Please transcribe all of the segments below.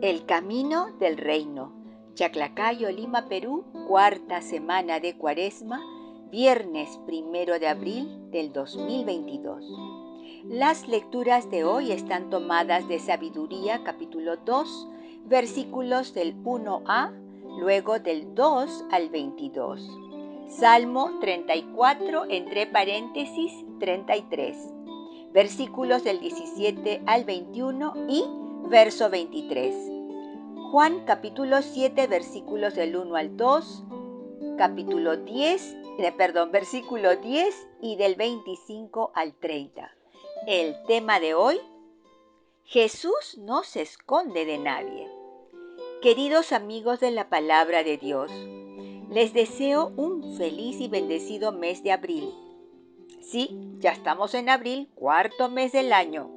El camino del reino. Chaclacayo, Lima, Perú, cuarta semana de Cuaresma, viernes 1 de abril del 2022. Las lecturas de hoy están tomadas de Sabiduría, capítulo 2, versículos del 1a, luego del 2 al 22. Salmo 34, entre paréntesis 33, versículos del 17 al 21 y verso 23. Juan capítulo 7, versículos del 1 al 2, versículo 10 y del 25 al 30. El tema de hoy: Jesús no se esconde de nadie. Queridos amigos de la palabra de Dios, les deseo un feliz y bendecido mes de abril. Sí, ya estamos en abril, cuarto mes del año.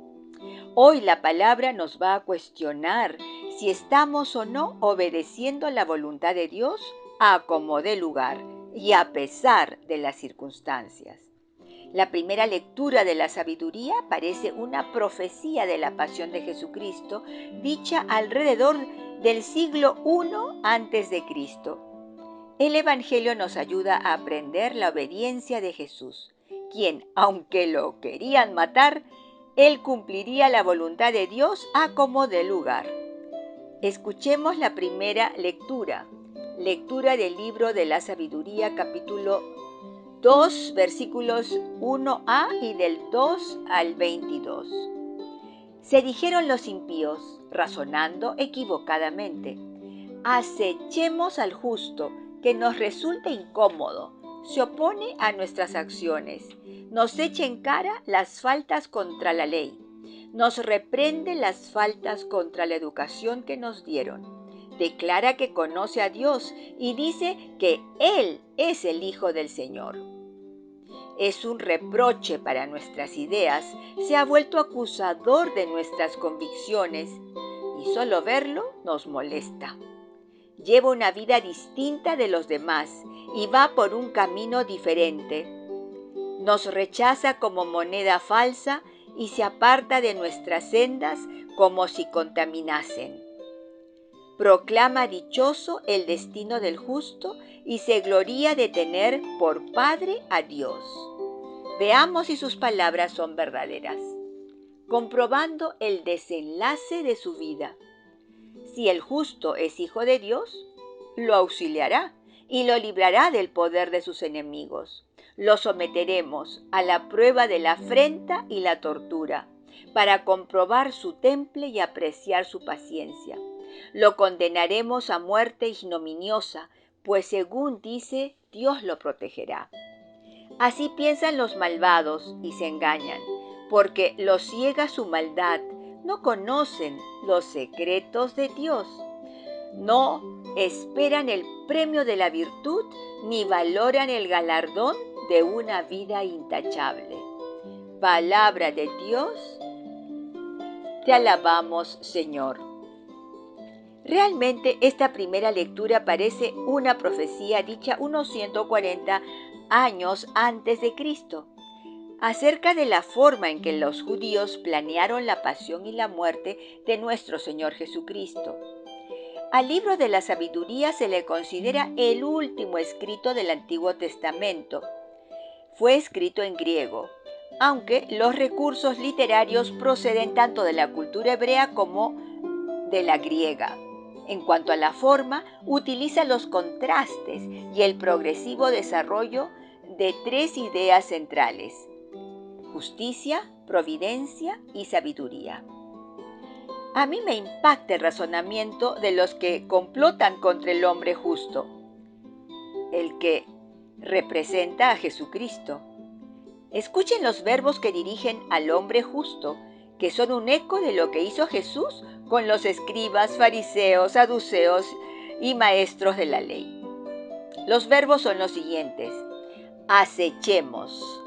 Hoy la palabra nos va a cuestionar si estamos o no obedeciendo la voluntad de Dios a como dé lugar y a pesar de las circunstancias. La primera lectura de la sabiduría parece una profecía de la pasión de Jesucristo, dicha alrededor del siglo I a.C. El Evangelio nos ayuda a aprender la obediencia de Jesús, quien, aunque lo querían matar, Él cumpliría la voluntad de Dios a como dé lugar. Escuchemos la primera lectura del libro de la Sabiduría, capítulo 2, versículos 1a y del 2 al 22. Se dijeron los impíos, razonando equivocadamente: acechemos al justo, que nos resulta incómodo, se opone a nuestras acciones, nos echa en cara las faltas contra la ley, nos reprende las faltas contra la educación que nos dieron, declara que conoce a Dios y dice que Él es el Hijo del Señor. Es un reproche para nuestras ideas, se ha vuelto acusador de nuestras convicciones y solo verlo nos molesta. Lleva una vida distinta de los demás y va por un camino diferente. Nos rechaza como moneda falsa y se aparta de nuestras sendas como si contaminasen. Proclama dichoso el destino del justo y se gloría de tener por Padre a Dios. Veamos si sus palabras son verdaderas, comprobando el desenlace de su vida. Si el justo es hijo de Dios, lo auxiliará y lo librará del poder de sus enemigos. Lo someteremos a la prueba de la afrenta y la tortura, para comprobar su temple y apreciar su paciencia. Lo condenaremos a muerte ignominiosa, pues según dice, Dios lo protegerá. Así piensan los malvados y se engañan, porque los ciega su maldad. No conocen los secretos de Dios. No esperan el premio de la virtud ni valoran el galardón de una vida intachable. Palabra de Dios, te alabamos, Señor. Realmente esta primera lectura parece una profecía dicha unos 140 años antes de Cristo, acerca de la forma en que los judíos planearon la pasión y la muerte de nuestro Señor Jesucristo. Al libro de la Sabiduría se le considera el último escrito del Antiguo Testamento. Fue escrito en griego, aunque los recursos literarios proceden tanto de la cultura hebrea como de la griega. En cuanto a la forma, utiliza los contrastes y el progresivo desarrollo de tres ideas centrales: justicia, providencia y sabiduría. A mí me impacta el razonamiento de los que complotan contra el hombre justo, el que representa a Jesucristo. Escuchen los verbos que dirigen al hombre justo, que son un eco de lo que hizo Jesús con los escribas, fariseos, saduceos y maestros de la ley. Los verbos son los siguientes: acechemos,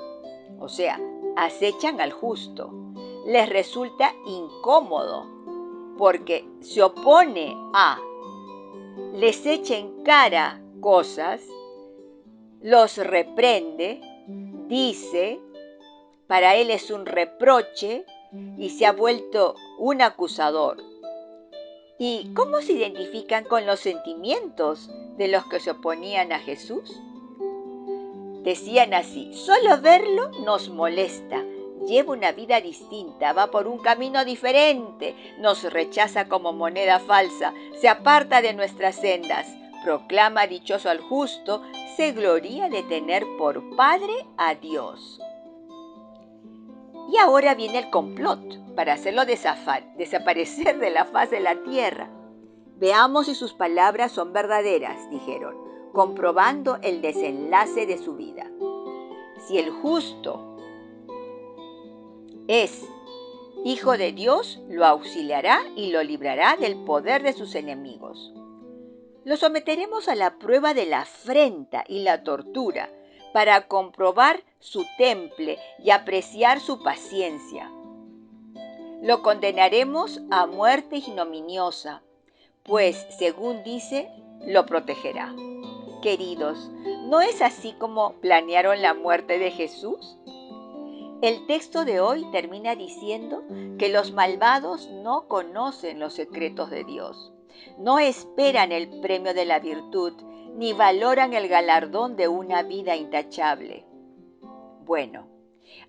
o sea, acechan al justo. Les resulta incómodo porque se opone a, les echa en cara cosas, los reprende, dice, para él es un reproche y se ha vuelto un acusador. ¿Y cómo se identifican con los sentimientos de los que se oponían a Jesús? Decían así: solo verlo nos molesta, lleva una vida distinta, va por un camino diferente, nos rechaza como moneda falsa, se aparta de nuestras sendas, proclama dichoso al justo, se gloria de tener por Padre a Dios. Y ahora viene el complot para hacerlo desaparecer de la faz de la tierra. Veamos si sus palabras son verdaderas, dijeron, comprobando el desenlace de su vida. Si el justo es hijo de Dios, lo auxiliará y lo librará del poder de sus enemigos. Lo someteremos a la prueba de la afrenta y la tortura para comprobar su temple y apreciar su paciencia. Lo condenaremos a muerte ignominiosa, pues, según dice, lo protegerá. Queridos, ¿no es así como planearon la muerte de Jesús? El texto de hoy termina diciendo que los malvados no conocen los secretos de Dios, no esperan el premio de la virtud, ni valoran el galardón de una vida intachable. Bueno,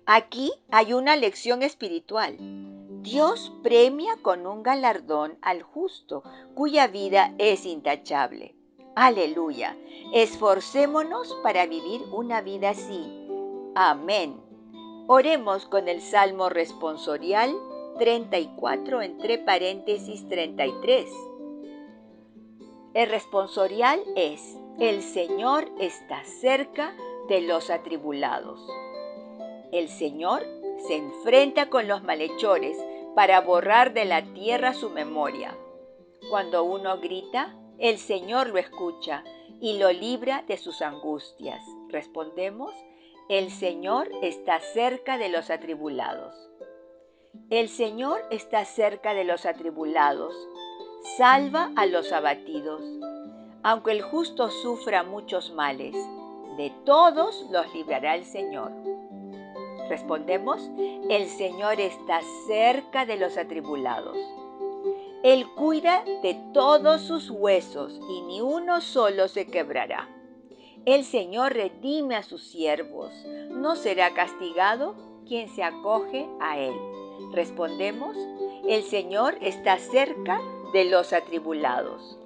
aquí hay una lección espiritual. Dios premia con un galardón al justo, cuya vida es intachable. ¡Aleluya! Esforcémonos para vivir una vida así. Amén. Oremos con el Salmo responsorial 34, entre paréntesis 33. El responsorial es: el Señor está cerca de los atribulados. El Señor se enfrenta con los malhechores para borrar de la tierra su memoria. Cuando uno grita, el Señor lo escucha y lo libra de sus angustias. Respondemos: el Señor está cerca de los atribulados. El Señor está cerca de los atribulados. Salva a los abatidos. Aunque el justo sufra muchos males, de todos los librará el Señor. Respondemos: el Señor está cerca de los atribulados. Él cuida de todos sus huesos y ni uno solo se quebrará. El Señor redime a sus siervos. No será castigado quien se acoge a Él. Respondemos: el Señor está cerca de los atribulados.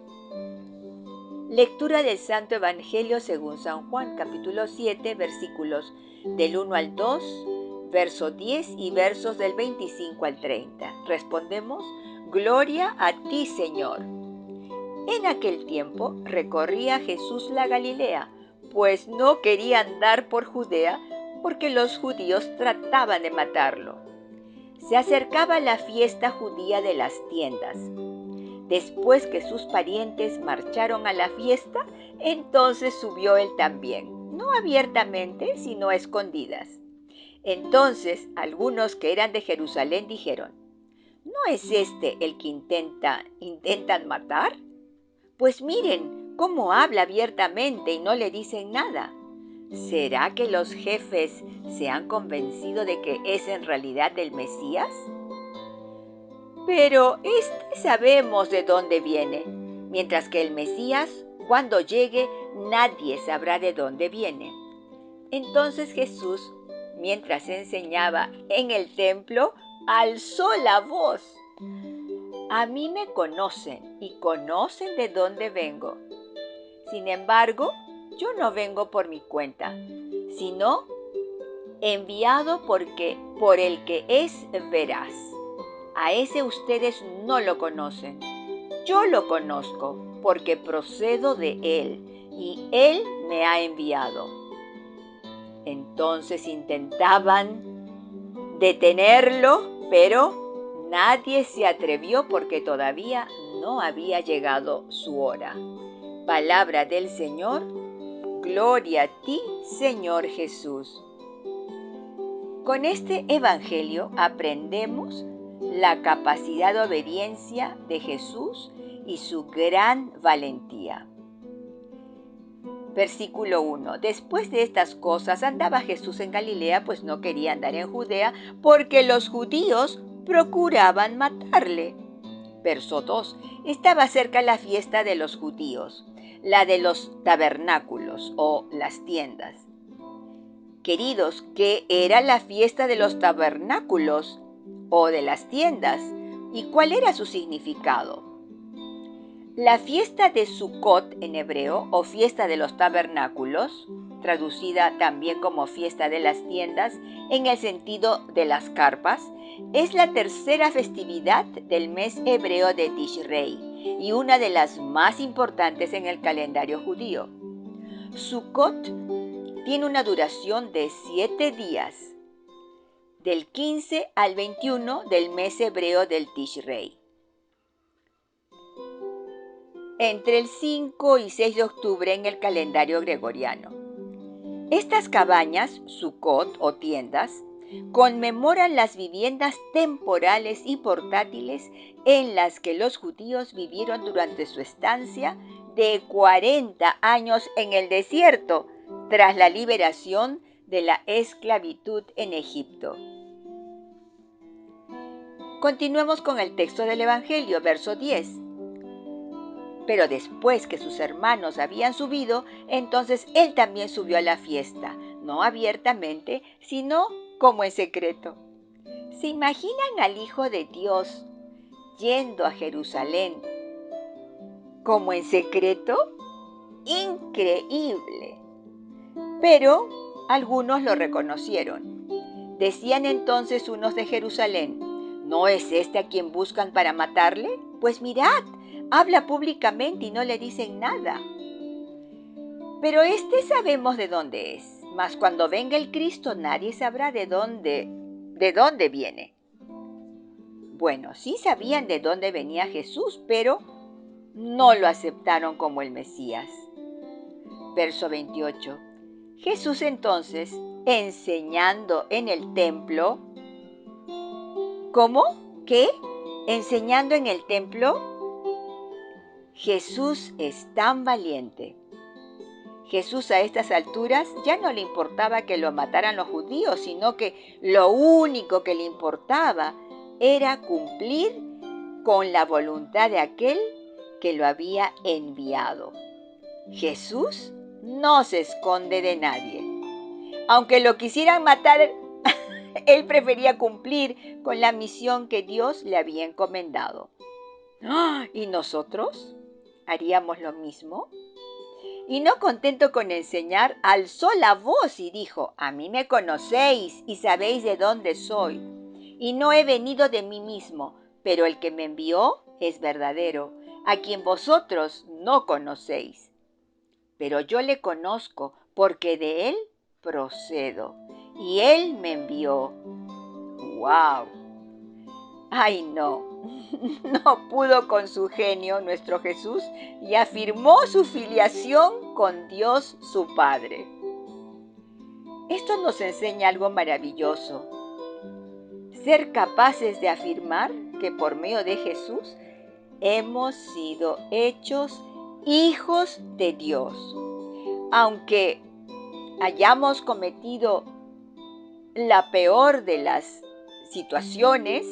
Lectura del Santo Evangelio según San Juan, capítulo 7, versículos del 1 al 2, verso 10 y versos del 25 al 30. Respondemos: gloria a ti, Señor. En aquel tiempo recorría Jesús la Galilea, pues no quería andar por Judea, porque los judíos trataban de matarlo. Se acercaba la fiesta judía de las tiendas. Después que sus parientes marcharon a la fiesta, entonces subió él también, no abiertamente, sino a escondidas. Entonces algunos que eran de Jerusalén dijeron: ¿no es este el que intentan matar? Pues miren cómo habla abiertamente y no le dicen nada. ¿Será que los jefes se han convencido de que es en realidad el Mesías? Pero sabemos de dónde viene, mientras que el Mesías, cuando llegue, nadie sabrá de dónde viene. Entonces Jesús, mientras enseñaba en el templo, alzó la voz: a mí me conocen y conocen de dónde vengo. Sin embargo, yo no vengo por mi cuenta, sino enviado por el que es veraz. A ese ustedes no lo conocen. Yo lo conozco porque procedo de él y él me ha enviado. Entonces intentaban detenerlo, pero nadie se atrevió porque todavía no había llegado su hora. Palabra del Señor. Gloria a ti, Señor Jesús. Con este evangelio aprendemos la capacidad de obediencia de Jesús y su gran valentía. Versículo 1. Después de estas cosas andaba Jesús en Galilea, pues no quería andar en Judea, porque los judíos procuraban matarle. Verso 2. Estaba cerca la fiesta de los judíos, la de los tabernáculos o las tiendas. Queridos, ¿qué era la fiesta de los tabernáculos o de las tiendas? ¿Y cuál era su significado? La fiesta de Sukkot en hebreo o fiesta de los tabernáculos, traducida también como fiesta de las tiendas en el sentido de las carpas, es la tercera festividad del mes hebreo de Tishrei y una de las más importantes en el calendario judío. Sukkot tiene una duración de 7 días, del 15 al 21 del mes hebreo del Tishrei. Entre el 5 y 6 de octubre en el calendario gregoriano. Estas cabañas, Sukkot o tiendas, conmemoran las viviendas temporales y portátiles en las que los judíos vivieron durante su estancia de 40 años en el desierto, tras la liberación de la esclavitud en Egipto. Continuemos con el texto del Evangelio, verso 10. Pero después que sus hermanos habían subido, entonces él también subió a la fiesta, no abiertamente, sino como en secreto. ¿Se imaginan al Hijo de Dios yendo a Jerusalén como en secreto? Increíble. Pero algunos lo reconocieron. Decían entonces unos de Jerusalén: ¿no es este a quien buscan para matarle? Pues mirad, habla públicamente y no le dicen nada. Pero este sabemos de dónde es, mas cuando venga el Cristo nadie sabrá de dónde viene. Bueno, sí sabían de dónde venía Jesús, pero no lo aceptaron como el Mesías. Verso 28. Jesús entonces, enseñando en el templo. ¿Cómo? ¿Qué? ¿Enseñando en el templo? Jesús es tan valiente. Jesús a estas alturas ya no le importaba que lo mataran los judíos, sino que lo único que le importaba era cumplir con la voluntad de aquel que lo había enviado. Jesús no se esconde de nadie. Aunque lo quisieran matar, él prefería cumplir con la misión que Dios le había encomendado. ¿Y nosotros? ¿Haríamos lo mismo? Y no contento con enseñar, alzó la voz y dijo: a mí me conocéis y sabéis de dónde soy. Y no he venido de mí mismo, pero el que me envió es verdadero, a quien vosotros no conocéis. Pero yo le conozco, porque de él procedo, y él me envió. ¡Wow! ¡Ay, no! No pudo con su genio nuestro Jesús y afirmó su filiación con Dios su Padre. Esto nos enseña algo maravilloso. Ser capaces de afirmar que por medio de Jesús hemos sido hechos hijos de Dios. Aunque hayamos cometido la peor de las situaciones,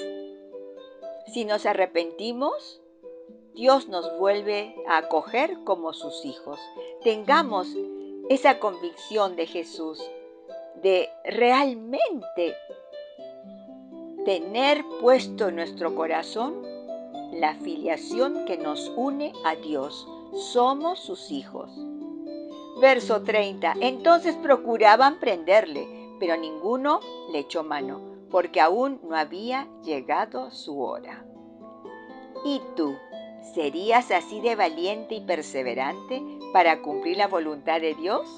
si nos arrepentimos, Dios nos vuelve a acoger como sus hijos. Tengamos esa convicción de Jesús, de realmente tener puesto en nuestro corazón la filiación que nos une a Dios. Somos sus hijos. Verso 30. Entonces procuraban prenderle, pero ninguno le echó mano, porque aún no había llegado su hora. ¿Y tú, serías así de valiente y perseverante para cumplir la voluntad de Dios?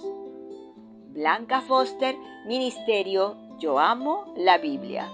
Blanca Foster, Ministerio Yo Amo la Biblia.